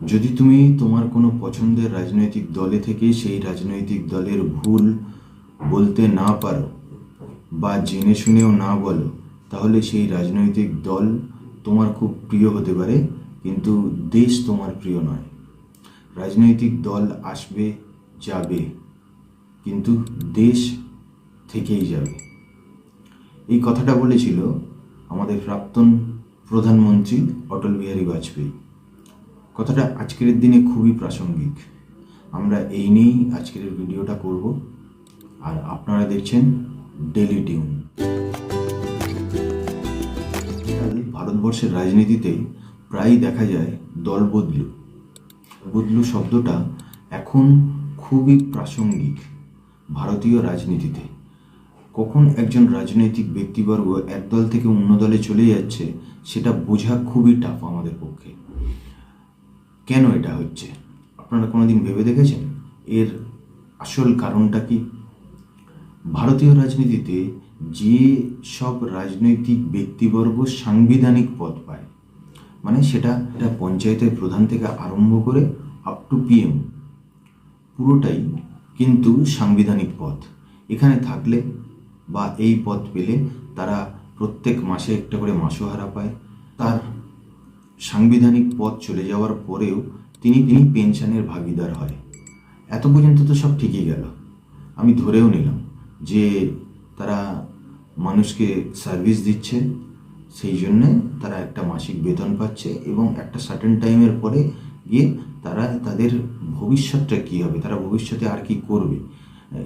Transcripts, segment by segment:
যদি তুমি তোমার কোনো পছন্দের রাজনৈতিক দলে থেকে সেই রাজনৈতিক দলের ভুল বলতে না পারো বা জেনে শুনেও না বলো, তাহলে সেই রাজনৈতিক দল তোমার খুব প্রিয় হতে পারে, কিন্তু দেশ তোমার প্রিয় নয়। রাজনৈতিক দল আসবে, যাবে, কিন্তু দেশ থেকেই যাবে। এই কথাটা বলেছিল আমাদের প্রাক্তন প্রধানমন্ত্রী অটল বিহারী বাজপেয়ী। কথাটা আজকের দিনে খুবই প্রাসঙ্গিক। আমরা এই নিয়েই আজকের ভিডিওটা করব, আর আপনারা দেখছেন ডেলি টিউন। ভারতবর্ষের রাজনীতিতে প্রায়ই দেখা যায় দল বদলু শব্দটা এখন খুবই প্রাসঙ্গিক ভারতীয় রাজনীতিতে। কখন একজন রাজনৈতিক ব্যক্তিবর্গ এক দল থেকে অন্য দলে চলে যাচ্ছে সেটা বোঝা খুবই টাফ আমাদের পক্ষে। কেন এটা হচ্ছে আপনারা কোনোদিন ভেবে দেখেছেন? এর আসল কারণটা কি? ভারতীয় রাজনীতিতে যে সব রাজনৈতিক ব্যক্তিবর্গ সাংবিধানিক পদ পায়, মানে সেটা পঞ্চায়েতের প্রধান থেকে আরম্ভ করে আপ টু পিএম, পুরোটাই কিন্তু সাংবিধানিক পদ। এখানে থাকলে বা এই পদ পেলে তারা প্রত্যেক মাসে একটা করে মাসোহারা পায়। তার সাংবিধানিক পদ চলে যাওয়ার পরেও তিনি পেনশনের ভাগিদার হয়। এত পর্যন্ত তো সব ঠিকই গেল, আমি ধরেও নিলাম যে তারা মানুষকে সার্ভিস দিচ্ছে, সেই জন্যে তারা একটা মাসিক বেতন পাচ্ছে এবং একটা সার্টেন টাইমের পরে গিয়ে তারা তাদের ভবিষ্যৎটা কী হবে, তারা ভবিষ্যতে আর কি করবে,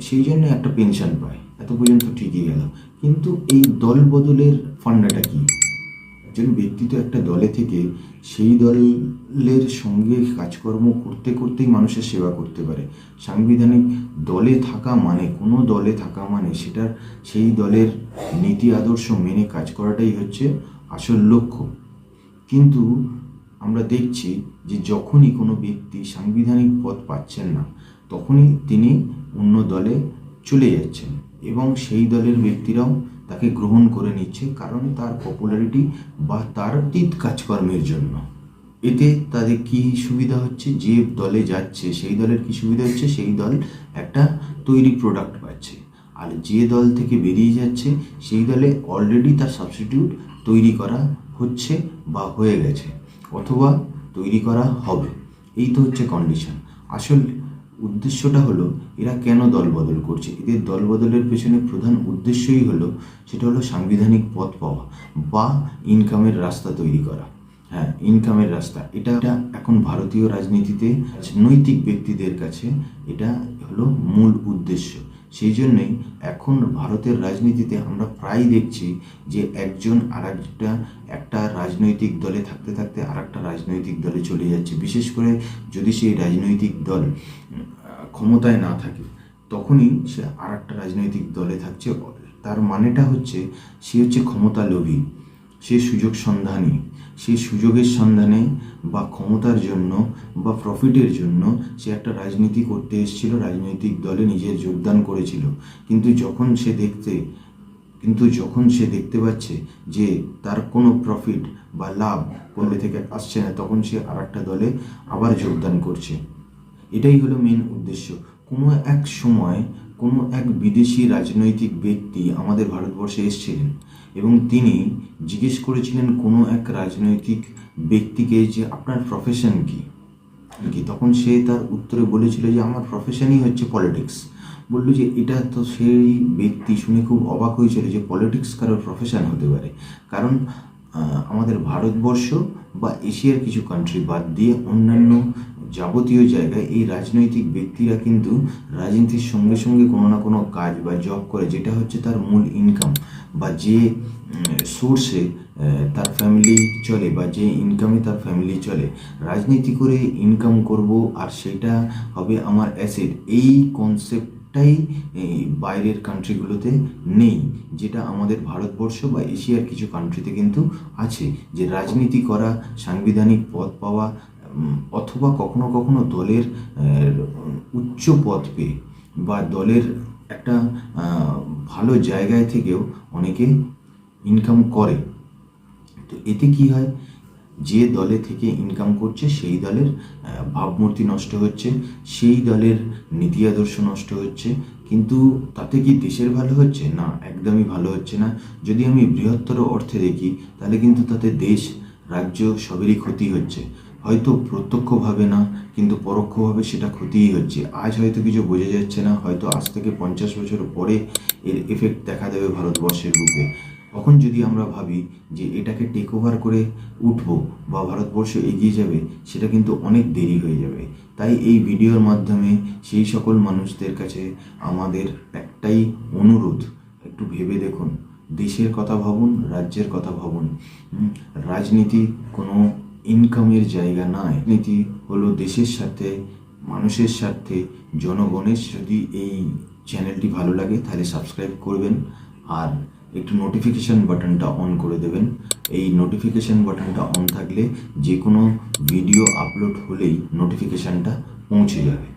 সেই জন্য একটা পেনশন পায়। এত পর্যন্ত ঠিকই গেল, কিন্তু এই দল বদলের ফান্ডাটা কি? একজন ব্যক্তি তো একটা দলে থেকে সেই দলের সঙ্গে কাজকর্ম করতে করতেই মানুষের সেবা করতে পারে। সাংবিধানিক দলে থাকা মানে, কোনো দলে থাকা মানে সেটার সেই দলের নীতি আদর্শ মেনে কাজ করাটাই হচ্ছে আসল লক্ষ্য। কিন্তু আমরা দেখছি যে যখনই কোনো ব্যক্তি সাংবিধানিক পদ পাচ্ছেন না, তখনই তিনি অন্য দলে চলে যাচ্ছেন এবং সেই দলের ব্যক্তিরাও তাকে গ্রহণ করে নিচ্ছে, কারণ তার পপুলারিটি বা তার কাজকর্মের জন্য। এতে তাদের কি সুবিধা হচ্ছে? যে দলে যাচ্ছে সেই দলের কি সুবিধা হচ্ছে? সেই দল একটা তৈরি প্রোডাক্ট পাচ্ছে, আর যে দল থেকে বেরিয়ে যাচ্ছে সেই দলে অলরেডি তার সাবস্টিটিউট তৈরি করা হচ্ছে বা হয়ে গেছে, অথবা তৈরি করা হবে। এই তো হচ্ছে কন্ডিশন। আসল উদ্দেশ্যটা হলো এরা কেন দল বদল করছে। এদের দল বদলের পেছনে প্রধান উদ্দেশ্যই হলো, সেটা হলো সাংবিধানিক পদ পাওয়া বা ইনকামের রাস্তা তৈরি করা। হ্যাঁ, ইনকামের রাস্তা, এটা এখন ভারতীয় রাজনীতিতে নৈতিক ব্যক্তিদের কাছে এটা হলো মূল উদ্দেশ্য। সেই জন্যই এখন ভারতের রাজনীতিতে আমরা প্রায় দেখছি যে একজন একটা রাজনৈতিক দলে থাকতে থাকতে আর একটা রাজনৈতিক দলে চলে যাচ্ছে। বিশেষ করে যদি সেই রাজনৈতিক দল ক্ষমতায় না থাকে, তখনই সে আর একটা রাজনৈতিক দলে থাকছে। তার মানেটা হচ্ছে সে হচ্ছে ক্ষমতা লোভী, সে সুযোগ সন্ধানী, সে সুযোগের সন্ধানে বা ক্ষমতার জন্য বা প্রফিটের জন্য সে একটা রাজনীতি করতে এসেছিল, রাজনৈতিক দলে নিজের যোগদান করেছিল। কিন্তু যখন সে দেখতে পাচ্ছে যে তার কোনো প্রফিট বা লাভ কোনো থেকে আসছে না, তখন সে আর একটা দলে আবার যোগদান করছে। এটাই হলো মেন উদ্দেশ্য। কোনো এক সময় কোনো এক বিদেশি রাজনৈতিক ব্যক্তি আমাদের ভারতবর্ষে এসেছিলেন এবং তিনি জিজ্ঞেস করেছিলেন কোনো এক রাজনৈতিক ব্যক্তিকে যে আপনার প্রফেশন কি। তখন সে তার উত্তরে বলেছিল যে আমার প্রফেশনই হচ্ছে পলিটিক্স। বলল যে এটা তো সেই ব্যক্তি শুনে খুব অবাক হয়েছিল যে পলিটিক্স কারোর প্রফেশন হতে পারে। কারণ আমাদের ভারতবর্ষ বা এশিয়ার কিছু কান্ট্রি বাদ দিয়ে অন্যান্য যাবতীয় জায়গায় এই রাজনৈতিক ব্যক্তিরা কিন্তু রাজনীতির সঙ্গে সঙ্গে কোনো না কোনো কাজ বা জব করে, যেটা হচ্ছে তার মূল ইনকাম বা যে সোর্সে তার ফ্যামিলি চলে বা যে ইনকামে তার ফ্যামিলি চলে। রাজনীতি করে ইনকাম করব আর সেটা হবে আমার অ্যাসেট, এই কনসেপ্টটাই বাইরের কান্ট্রিগুলোতে নেই, যেটা আমাদের ভারতবর্ষ বা এশিয়ার কিছু কান্ট্রিতে কিন্তু আছে। যে রাজনীতি করা, সাংবিধানিক পদ পাওয়া, অথবা কখনো কখনো দলের উচ্চ পদ পেয়ে বা দলের একটা ভালো জায়গায় থেকেও অনেকে ইনকাম করে। তো এতে কি হয়, যে দলে থেকে ইনকাম করছে সেই দলের ভাবমূর্তি নষ্ট হচ্ছে, সেই দলের নীতি আদর্শ নষ্ট হচ্ছে। কিন্তু তাতে কি দেশের ভালো হচ্ছে? না, একদমই ভালো হচ্ছে না। যদি আমি বৃহত্তর অর্থে দেখি তাহলে কিন্তু তাতে দেশ, রাজ্য সবেরই ক্ষতি হচ্ছে। হয়তো প্রত্যক্ষভাবে না, কিন্তু পরোক্ষভাবে সেটা ক্ষতিই হচ্ছে। আজ হয়তো কিছু বোঝা যাচ্ছে না, হয়তো আজ থেকে 50 বছর পরে এর এফেক্ট দেখা দেবে ভারতবর্ষের বুকে। তখন যদি আমরা ভাবি যে এটাকে টেক ওভার করে উঠবো বা ভারতবর্ষ এগিয়ে যাবে, সেটা কিন্তু অনেক দেরি হয়ে যাবে। তাই এই ভিডিওর মাধ্যমে সেই সকল মানুষদের কাছে আমাদের একটাই অনুরোধ, একটু ভেবে দেখুন, দেশের কথা ভাবুন, রাজ্যের কথা ভাবুন। রাজনীতি কোনো ইনকামের জায়গা নয়। নীতি হলো দেশের সাথে, মানুষের স্বার্থে, জনগণের। যদি এই চ্যানেলটি ভালো লাগে তাহলে সাবস্ক্রাইব করবেন আর একটু নোটিফিকেশান বাটনটা অন করে দেবেন। এই নোটিফিকেশান বাটনটা অন থাকলে যে কোনো ভিডিও আপলোড হলেই নোটিফিকেশানটা পৌঁছে যাবে।